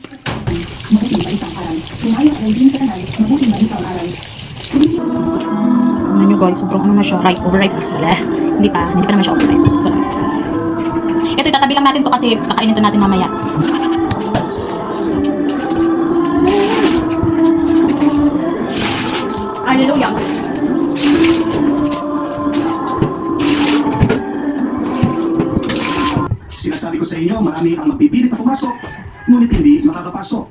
Mabuting balitang aral. Kumaya ay din sa kanal, mabuting balitang aral. Ano nyo guys, sobrang ano na siya, overripe na. Wala, hindi pa naman siya overripe. Sobrang. Ito, itatabi lang natin to kasi kakainin to natin mamaya. Hallelujah. Sinasabi ko sa inyo, marami ang magpipilit na pumasok, ngunit hindi makakapasok.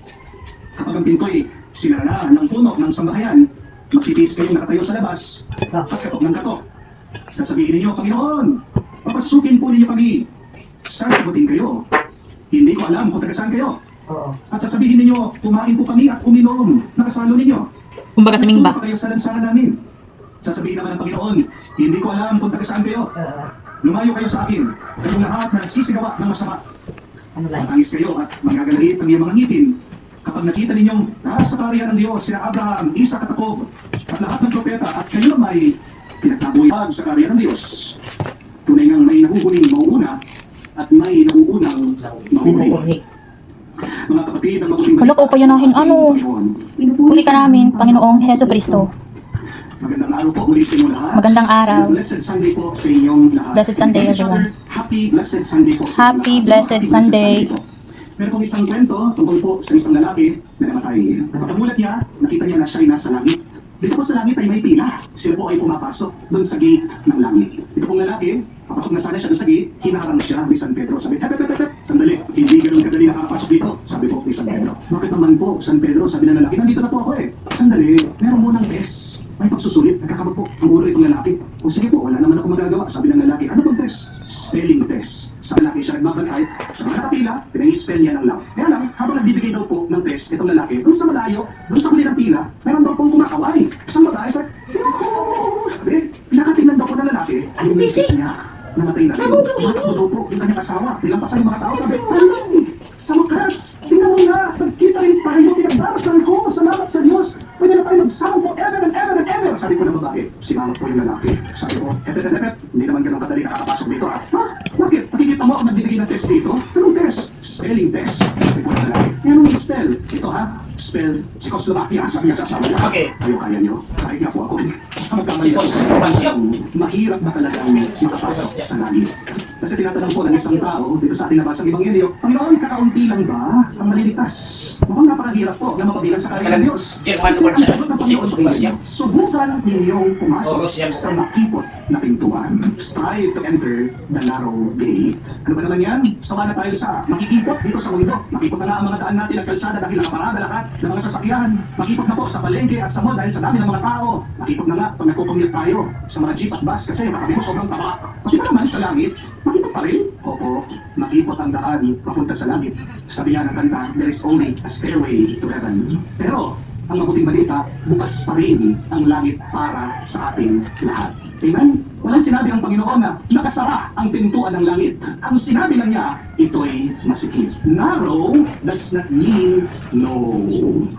Kapag ang pinto'y sinara ng puno ng sambahayan, magtitiis kayong nakatayo sa labas at katok ng katok. Sasabihin ninyo, Panginoon, papasukin po ninyo kami. Sasagutin kayo. Hindi ko alam kung taga saan kayo. At sasabihin ninyo, kumain po kami at uminom. Nakasalo ninyo. Kumbaga sa mingba. Kayo sa lansangan namin. Sasabihin naman ng Panginoon, hindi ko alam kung taga saan kayo. Lumayo kayo sa akin. Kayong lahat na nagsisigawa ng masama. Matangis kayo at magagalalit ang iyong mga ngipin. Kapag nakita ninyong nasa kaharian ng Diyos, sina Abraham, Isaac at Jacob, at lahat ng propeta, at kayo may pinagtabuyan sa kaharian ng Diyos. Tunay ngang may nahuhuling mauuna at may nauunang mahuhuli. Mga kapatid, ang mabuting Wala ko payanahin, ano? Puri ka namin, Panginoong Heso Kristo. Magandang araw po muli sa inyong lahat. Magandang araw. Blessed Sunday po sa inyong lahat. Blessed Sunday, everyone. Happy Blessed Sunday po sa inyong Happy lahat. Blessed Sunday. Po. Meron pong isang kwento tungkol po sa isang lalaki na namatay. Pagkamulat niya, nakita niya na siya ay nasa langit. Dito po sa langit ay may pila. Sila po ay pumapasok doon sa gate ng langit. Ito pong lalaki, papasok na sana siya doon sa gate, hinarang siya ni San Pedro. Sabi, sandali, hindi ganun kadali nakakapasok dito. Sabi po ni San Pedro. Bakit naman po, San Pedro? Sabi ng lalaki, nandito na po ako eh. Sandali, meron munang test. May pagsusulit, nagkakamot po ang ulo itong lalaki. O sige po, wala naman ako magagawa. Sabi ng lalaki, ano pong test? Spelling test. Sa lalaki siya nagbabantay, sa mga nakapila, pinag-spell niya ng lang. Kaya lang, habang nagbibigay daw po ng test itong lalaki, doon sa malayo, doon sa huli ng pila, meron daw pong kumakaway. Isang babae sa, sabi, nakatingnan daw po ng lalaki, yung misis niya, namatay na rin. Tumatakbo daw po, yung kanyang asawa, nilampasan yung mga tao, sabi, sa wakas, tingnan mo nga, nagkita rin tayo, pinagdarasal ko, salamat sa Diyos, pwede na tayo magsama forever and ever and ever. Sabi ko ng babae, simangot po yung lalaki. Sabi ko, hepet, hindi naman ganun kadali nakakapasok dito ha. Ha? Bakit? Nakikita mo ako nagbibigay ng test dito? Anong test? Spelling test. Sabi ko ng lalaki, anong spell? Ito ha? Spell, Czechoslovakia, sabi niya sa asawa niya. Okay. Kayo kaya niyo, kahit nga po ako. Magkamali ako. Mahirap na talagang makapasok sa langit. Kasi tinatanong po ng isang tao dito sa ating nabasang Ebanghelyo, Panginoon, kakaunti lang ba ang maliligtas? Mukhang napakahirap po na mapabilang sa kaharian ng Diyos. Kasi ang sagot ng Panginoon po ay, subukan ninyong pumasok sa makipot na pintuan. Strive to enter the narrow gate. Ano ba naman yan? Sawa na tayo sa makikipot dito sa mundo. Makipot na nga ang mga daan natin at kalsada dahil nakaparada lahat ng mga sasakyan. Makipot na po sa palengke at sa mall dahil sa dami ng mga tao. Makipot na nga pag nagkukumute tayo sa mga jeep at bus kasi yung katabi mo sobrang taba. Pati ba naman sa langit, makipot pa rin? Opo, makipot ang daan papunta sa langit. Sabi nga ng kanta, there is only a stairway to heaven. Pero, ang mabuting balita, bukas pa rin ang langit para sa ating lahat. Amen? Walang sinabi ang Panginoon na nakasara ang pintuan ng langit. Ang sinabi lang niya, ito'y masikip. Narrow does not mean no.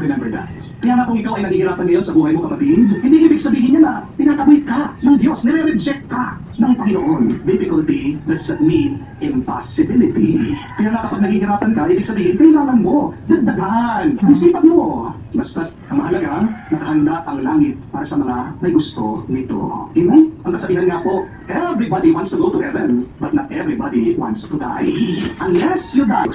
Remember that. Kaya nga kung ikaw ay nahihirapan ngayon sa buhay mo, kapatid, hindi ibig sabihin niya na tinatawid ka ng Diyos, nire-reject ka ng Panginoon. Difficulty does not mean impossibility. Kaya nga kapag nahihirapan ka, ibig sabihin, kailangan mo dagdagan ang sipag mo. Basta ang mahalaga, nakahanda ang langit para sa mga may gusto nito. Amen? Ang kasabihan nga po, everybody wants to go to heaven, but not everybody wants to die. Unless you die.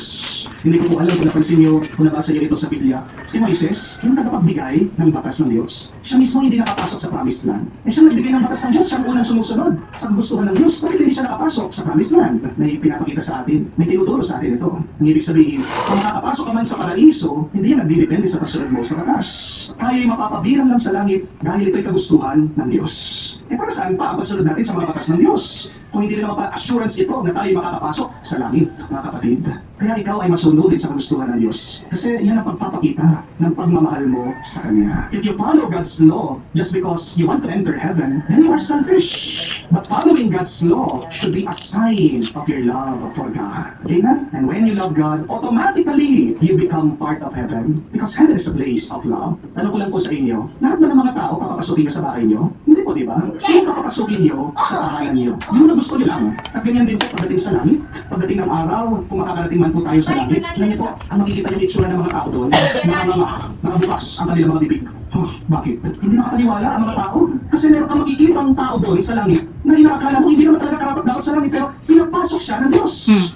Hindi ko po alam kung napansin niyo, kung nabasa niyo ito sa Biblia, si Moises, yung tagapagbigay ng batas ng Diyos. Siya mismo hindi nakapasok sa promised land. Siya nagbigay ng batas ng Diyos, siya ang unang sumusunod sa gustuhan ng Diyos. Bakit hindi siya nakapasok sa promised land? May pinapakita sa atin, may tinuturo sa atin ito. Ang ibig sabihin, kung makakapasok ka man sa paraiso, hindi yan nagdidepende sa pagsunod mo sa batas. Tayo'y mapapabilang lang sa langit dahil ito'y kagustuhan ng Diyos. Para saan pa ang pagsunod natin sa mga batas ng Diyos? Kung hindi naman pa assurance ito na tayo makakapasok sa langit, mga kapatid. Kaya ikaw ay masunod sa kagustuhan ng Diyos. Kasi yan ang pagpapakita ng pagmamahal mo sa Kanya. If you follow God's law just because you want to enter heaven, then you are selfish. But following God's law should be a sign of your love for God. Amen? And when you love God, automatically you become part of heaven. Because heaven is a place of love. Tanong ko lang po sa inyo, lahat ba ng mga tao papapasukin nyo sa bahay nyo? Hindi po po, di ba? Sino kapapasukin niyo sa tahanan niyo? Yung na gusto niyo lang. At ganyan din po pagdating sa langit. Pagdating ng araw, kung makakarating man po tayo sa langit, alam niyo po, ang makikita niyo itsura ng mga tao doon, nakabukas ang kanilang mga bibig. Bakit? Hindi makapaniwala ang mga tao. Kasi meron kang makikitang tao doon sa langit na inaakala mo hindi naman talaga karapat dapat sa langit pero pinapasok siya ng Diyos.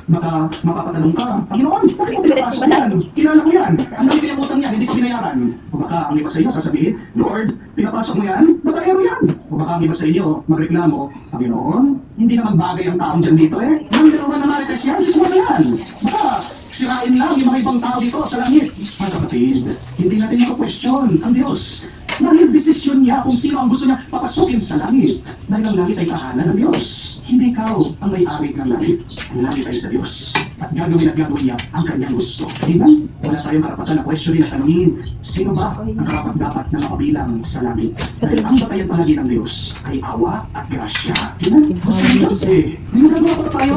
Baka mapapatanong ka, Panginoon, bakit mo pinapasok yan? Kilala ko yan. Ang dami kayang utang yan, hindi ko binayaran. O baka ang iba sa inyo sasabihin, Lord, pinapasok mo yan? Babaero yan. O baka ang iba sa inyo magreklamo, Panginoon, hindi naman bagay ang taong dyan dito eh. Number one na marites yan, sismasa yan. Baka sirain lang yung mga ibang tao dito sa langit. Mga kapatid, hindi natin iko-question ang Diyos. Dahil desisyon niya kung sino ang gusto niya papasukin sa langit. Dahil ang langit ay tahanan ng Diyos. Hindi ikaw ang may-ari ng langit. Ang langit ay sa Diyos. At gagawin niya ang kanyang gusto. Amen? Wala tayong karapatan na questionin at tanungin, sino ba ang karapat-dapat na makabilang sa langit? Dahil ang batayan palagi ng Diyos ay awa at grasya. Amen? Gusto ng Diyos eh. May magagawa pa tayo.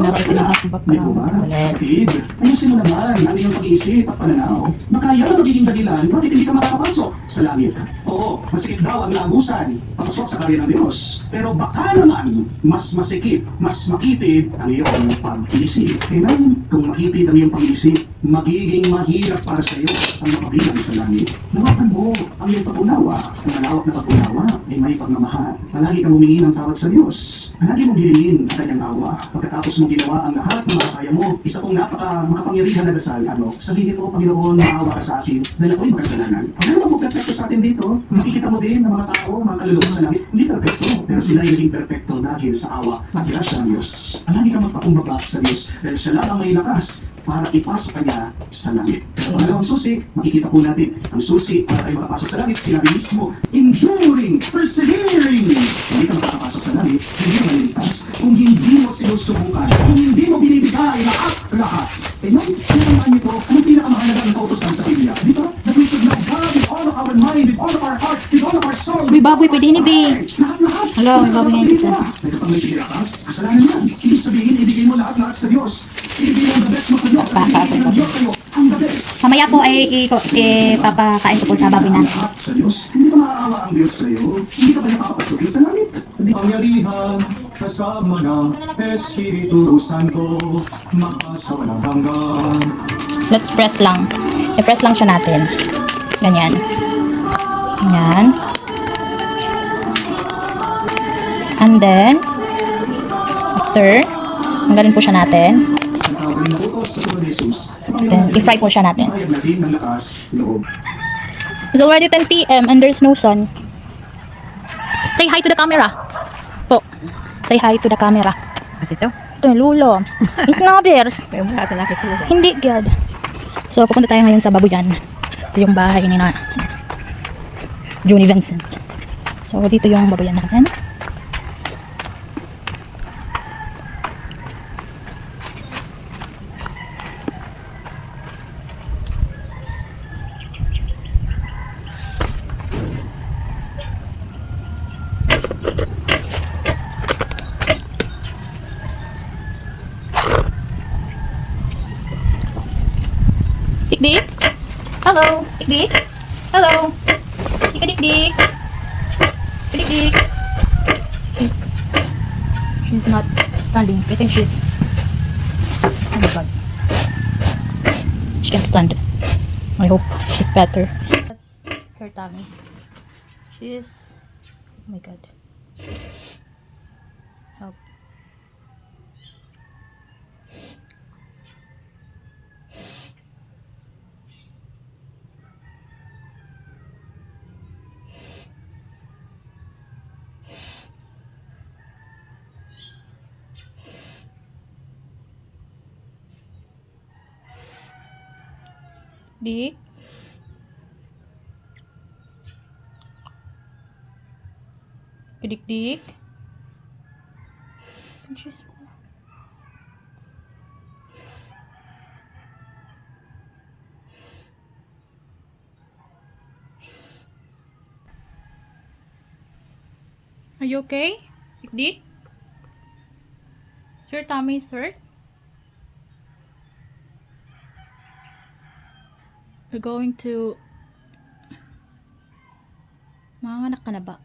May po ba? Kapatid, ayusin mo naman ang iyong pag-iisip at pananaw. Makaya na magiging dahilan, bakit hindi ka makakapasok sa langit? Oo, masikip daw ang lagusan papasok sa karya ng Diyos. Pero baka naman, mas masikip, mas makitid ang iyong pag-iisip. Amen? Kung makitid ang iyong pag-iisip, magiging mahirap para sa iyo ang makabilang sa langit. Nawakan mo ang iyong pag-unawa. Ang malawak na pag-unawa ay may pagmamahal. Palagi kang humingi ng tawad sa Diyos. Palagi mong hilingin ang kanyang awa. Pagkatapos mong ginawa ang lahat ng makakaya mo, isa kong makapangyarihan na dasal, sabihin mo, Panginoon, maawa ka sa akin dahil ako'y makasalanan. Ano naman mo perfecto sa atin dito? Nakikita mo din ng mga tao, mga kaluluwa sa langit. Hindi perfecto, pero sila ay naging perfecto dahil sa awa at grasya ng Diyos. Palagi kang magpakumbaba sa Diyos dahil siya lang ang may lakas para ipasok kanya sa langit. Pero pangalawang susi, makikita po natin, ang susi para tayo makapasok sa langit, sinabi mismo, enduring, persevering. Hindi ka makakapasok sa langit, hindi ka maliligtas, kung hindi mo sinusubukan, kung hindi mo binibigay lahat. Amen? Kaya naman niyo po, anong pinakamahalaga ang kautosan sa Biblia? Dito, that we should love God with all of our mind, with all of our heart, with all of our soul. May baboy, pwede ni Bey. Lahat-lahat. Hello, may baboy ngayon dito. May kapag may pinira ka, kasalanan yan. Ibig sabihin, ibigay mo lahat-lahat sa Diyos. Ibigay mo ang the best mo sa Diyos. At ibigay ng Diyos sa'yo ang the best. Mamaya po ay papakain ko po sa baboy natin. Lahat sa Diyos. Hindi ba maaawa ang Diyos sa'yo? Hindi ka ba napapasukin sa langit? Pangyarihan kasama ng Espiritu Santo makasawalang hanggan. Let's press lang. I-press lang siya natin. Ganyan. Ganyan. And then, after, tanggalin po siya natin. Then, i-fry po siya natin. It's already 10 p.m. and there's no sun. Say hi to the camera. Po. Say hi to the camera. Kasi ito? Ito, lulo. It's not bears. May umurata na kita. Hindi, God. So, pupunta tayo ngayon sa Babuyan. Ito yung bahay ni na Johnny Vincent. So, dito yung Babuyan natin. Dik-dik? Hello? Dik-dik? Hello? Dik-dik-dik? Dik-dik-dik? She's not standing. I think she's... Oh my God. She can't stand. I hope she's better. Her tummy. She's... Oh my God. Help. Dik? Dik-dik? I think she's... Are you okay? Dik-dik? Is your tummy hurt? We're going to... Manganak ka na ba?